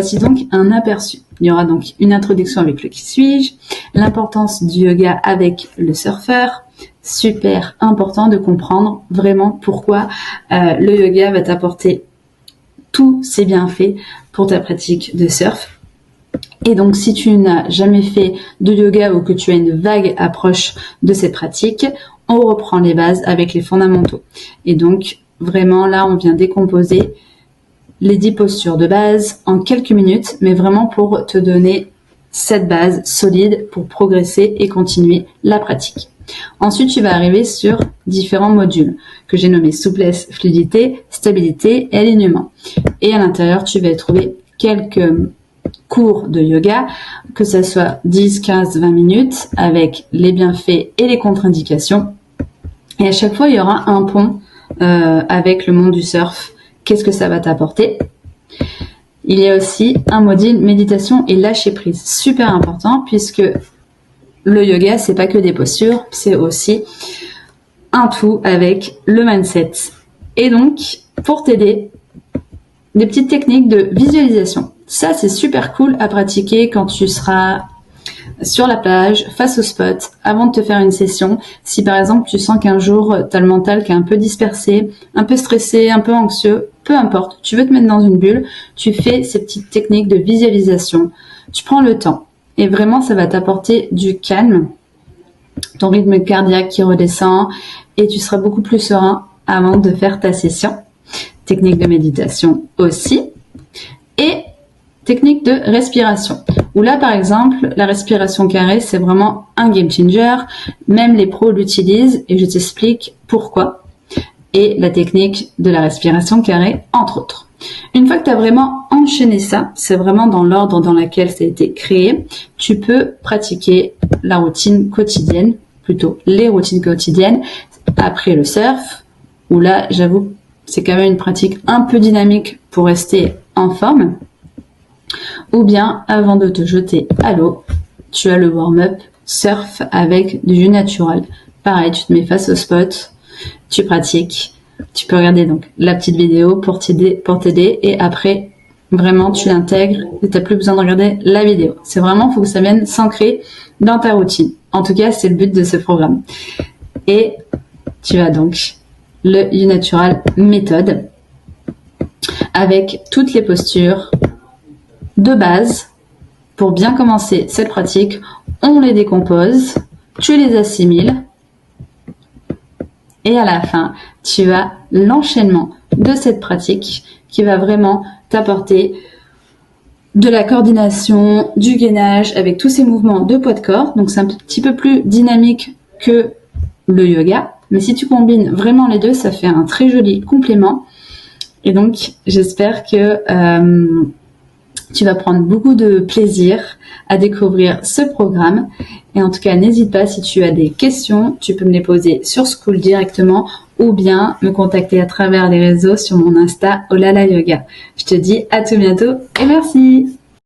Voici donc un aperçu. Il y aura donc une introduction avec le qui suis-je, l'importance du yoga avec le surfeur. Super important de comprendre vraiment pourquoi le yoga va t'apporter tous ses bienfaits pour ta pratique de surf. Et donc, si tu n'as jamais fait de yoga ou que tu as une vague approche de cette pratique, on reprend les bases avec les fondamentaux. Et donc, vraiment, là, on vient décomposer les 10 postures de base en quelques minutes, mais vraiment pour te donner cette base solide pour progresser et continuer la pratique. Ensuite, tu vas arriver sur différents modules que j'ai nommés souplesse, fluidité, stabilité et alignement. Et à l'intérieur, tu vas trouver quelques cours de yoga, que ce soit 10, 15, 20 minutes avec les bienfaits et les contre-indications. Et à chaque fois, il y aura un pont avec le monde du surf. Qu'est-ce que ça va t'apporter? Il y a aussi un module méditation et lâcher prise. Super important puisque le yoga, c'est pas que des postures, c'est aussi un tout avec le mindset. Et donc, pour t'aider, des petites techniques de visualisation. Ça, c'est super cool à pratiquer quand tu seras sur la plage, face au spot, avant de te faire une session. Si par exemple, tu sens qu'un jour, tu as le mental qui est un peu dispersé, un peu stressé, un peu anxieux, peu importe, tu veux te mettre dans une bulle, tu fais ces petites techniques de visualisation. Tu prends le temps et vraiment, ça va t'apporter du calme, ton rythme cardiaque qui redescend et tu seras beaucoup plus serein avant de faire ta session. Technique de méditation aussi. Et technique de respiration. Où là, par exemple, la respiration carrée, c'est vraiment un game changer. Même les pros l'utilisent et je t'explique pourquoi. Et la technique de la respiration carrée, entre autres. Une fois que tu as vraiment enchaîné ça, c'est vraiment dans l'ordre dans lequel ça a été créé, tu peux pratiquer la routine quotidienne, plutôt les routines quotidiennes, après le surf, où là, j'avoue, c'est quand même une pratique un peu dynamique pour rester en forme. Ou bien, avant de te jeter à l'eau, tu as le warm-up surf avec du jus naturel. Pareil, tu te mets face au spot, tu pratiques. Tu peux regarder donc la petite vidéo pour t'aider et après, vraiment, tu l'intègres et tu n'as plus besoin de regarder la vidéo. C'est vraiment, il faut que ça vienne s'ancrer dans ta routine. En tout cas, c'est le but de ce programme. Et tu as donc le U-Natural méthode avec toutes les postures de base. Pour bien commencer cette pratique, on les décompose, tu les assimiles et à la fin, tu as l'enchaînement de cette pratique qui va vraiment t'apporter de la coordination, du gainage avec tous ces mouvements de poids de corps. Donc c'est un petit peu plus dynamique que le yoga. Mais si tu combines vraiment les deux, ça fait un très joli complément. Et donc, j'espère que tu vas prendre beaucoup de plaisir à découvrir ce programme. Et en tout cas, n'hésite pas, si tu as des questions, tu peux me les poser sur Skool directement ou bien me contacter à travers les réseaux sur mon Insta Olala Yoga. Je te dis à tout bientôt et merci!